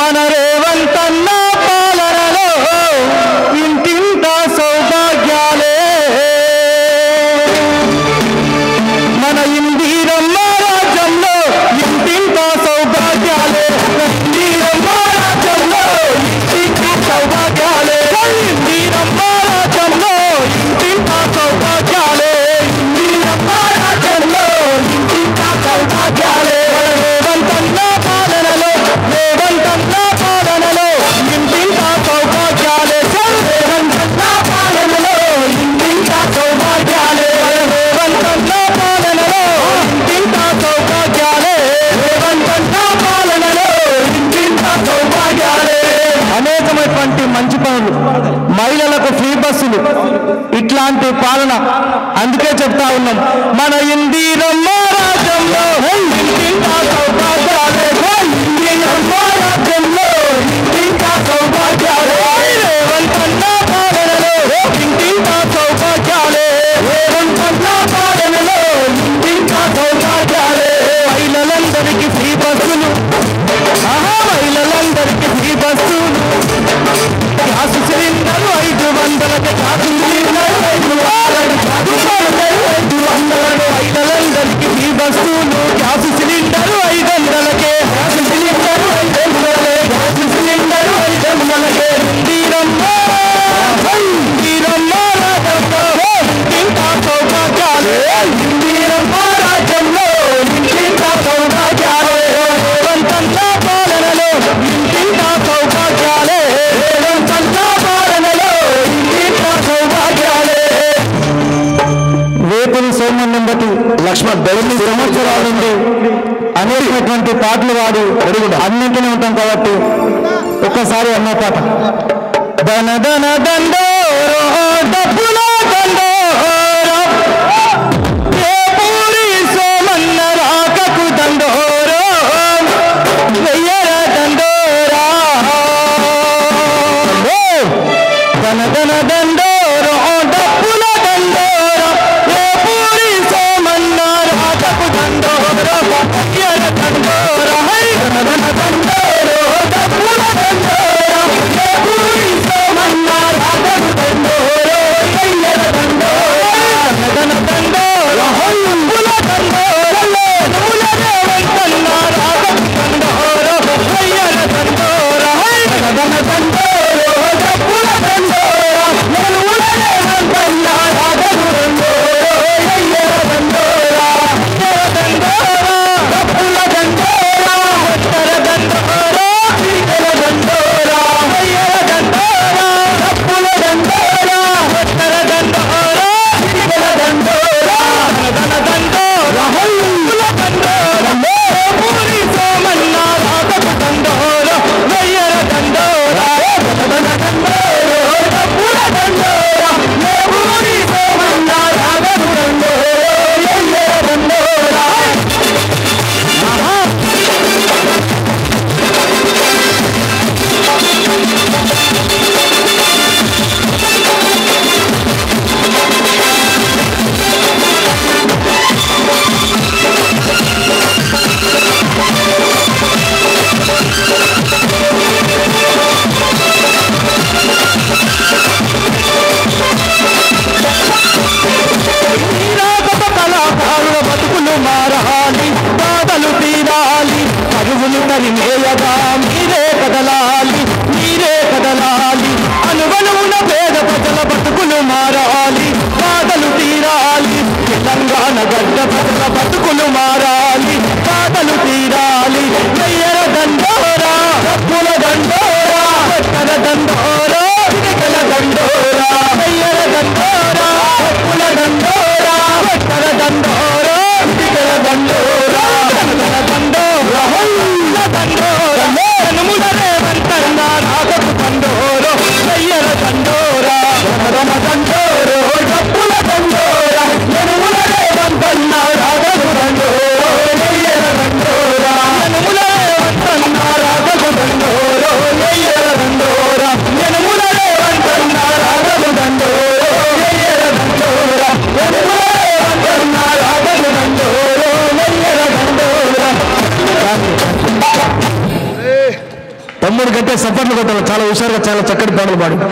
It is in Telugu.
మన రేవంతన్న పాలనలో ఇంటింట సౌభాగ్యాలే, మన ఇందిరమ్మ రాజ్యంలో ఇంటింట సౌభాగ్యాలే, ఇందిరమ్మ రాజ్యంలో ఇంటింట సౌభాగ్యాలే, ఇందిరమ్మ రాజ్యంలో ఇంటింట సౌభాగ్యాలే, ఇందిరమ్మ రాజ్యంలో ఇంటింట సౌభాగ్యాలే. రేవంతన్న పాలనలో రేవంతన్న పాలనలో ఇంటింట సౌభాగ్యాలే, రేవంతన్న పాలనలో ఇంటింట సౌభాగ్యాలే, రేవంతన్న పాలనలో ఇంటింట సౌభాగ్యాలే, రేవంతన్న పాలనలో ఇంటింట సౌభాగ్యాలే. అనేకమైనటువంటి మంచి పనులు, మహిళలకు ఫ్రీ బస్సులు, ఇట్లాంటి పాలన. అందుకే చెప్తా ఉన్నాం, మన ఇందిరమ్మ రాజ్యంలో ఇంటింట సౌభాగ్యాలే, ఇందిరమ్మ రాజ్యంలో ఇంటింట సౌభాగ్యాలే, రేవంతన్న పాలనలో ఇంటింట సౌభాగ్యాలే, రేవంతన్న పాలనలో ఇంటింట సౌభాగ్యాలే. మహిళలందరికీ ఫ్రీ బస్సులు, మహిళలందరికీ ఫ్రీ బస్సులు, గ్యాస్ సిలిండర్ 500కి, గ్యాస్ సిలిండర్ 500కి, మహిళలందరికీ ఫ్రీ బస్సులు, గ్యాస్ సిలిండర్ 500కే, గ్యాస్ సిలిండర్ 500కే, గ్యాస్ సిలిండర్ 500కే. ఇందిరమ్మ ఇందిరమ్మ రాజ్యంలో ఇంటింట సౌభాగ్యాలే, ఇందిరమ్మ రాజ్యంలో ఇంటింట సౌభాగ్యాలే, రేవంతన్న పాలనలో ఇంటింట సౌభాగ్యాలే, రేవంతన్న పాలనలో ఇంటింట సౌభాగ్యాలే. వేపుని సోమన్నం బట్టి లక్ష్మణ్ 9 సంవత్సరాల నుండి అనేకమైనటువంటి పాటలు వాడి అన్నింటినీ ఉంటాం కాబట్టి ఒక్కసారి అన్న పాట. ధన ధన దండోరో డబ్బుల దండోరో, ఏ పూరి సోమన్న రాకకు దండోరో, వెయ్యర దండోరా. ధన ధన దండోరో డబ్బుల దండోరో, ఏ పూరి సోమన్న రాకకు దండోరో, వెయ్యర దండోరా. ధన ధన దండోరో డబ్బుల దండోరో, ఏ పూరి సోమన్న రాకకు దండోరో, వెయ్యర దండోరా. ధన ధన దండోరో డబ్బుల దండోరో, నముల రేవంతన్న రాకకు దండోరో, వెయ్యర దండోరా. ధన ధన దండోరో డబ్బుల దండోరో, నముల రేవంతన్న రాకకు దండోరో, వెయ్యర దండోరా. వెయ్యర దండోరా డబ్బుల దండోరా, ఒట్టర దండోరా, తిరిగల దండోరా, వెయ్యర దండోరా డబ్బుల దండోరా, ఒట్టర దండోరా, తిరిగల దండోరా. ధన దండోరా డబ్బుల దండోరా, ఏ పూరి సోమన్న రాకకు దండోరా, వెయ్యర దండోరా. ధన దండోరా డబ్బుల దండోరా, ఏ పూరి సోమన్న రాకకు దండోరా, వెయ్యర దండోరా. నీరాగత కళాకారుల బతుకులు మారాలి, బాధలు తీరాలి, పరుగులు తరిమేయగా మీరే కదలాలి, మీరే కదలాలి. అనువనువున పేద ప్రజల బతుకులు మారాలి, బాధలు తీరాలి, తెలంగాణ గడ్డ ప్రజల బతుకులు మారాలి, బాధలు తీరాలి. వెయ్యర దండోరా డబ్బుల దండోరా, ఒట్టర దండోరా, తిరిగల దండోరా, వెయ్యర దండోరా డబ్బుల దండోరా, ఒట్టర దండోరా, తిరిగల దండోరా. ధన దండోరా హొల్ల దండోరా, నముల రేవంతన్న రాకకు దండోరో, వెయ్యర దండోరా. ధన దండోరో డబ్బుల దండోరా, నముల రేవంతన్న రాకకు దండోరో, వెయ్యర దండోరా. నముల రేవంతన్న రాకకు దండోరో, వెయ్యర దండోరా. కూడా గట్టే సపోర్ట్లు కొట్టాలి. చాలా హుషారుగా చాలా చక్కటి పాటలు పాడి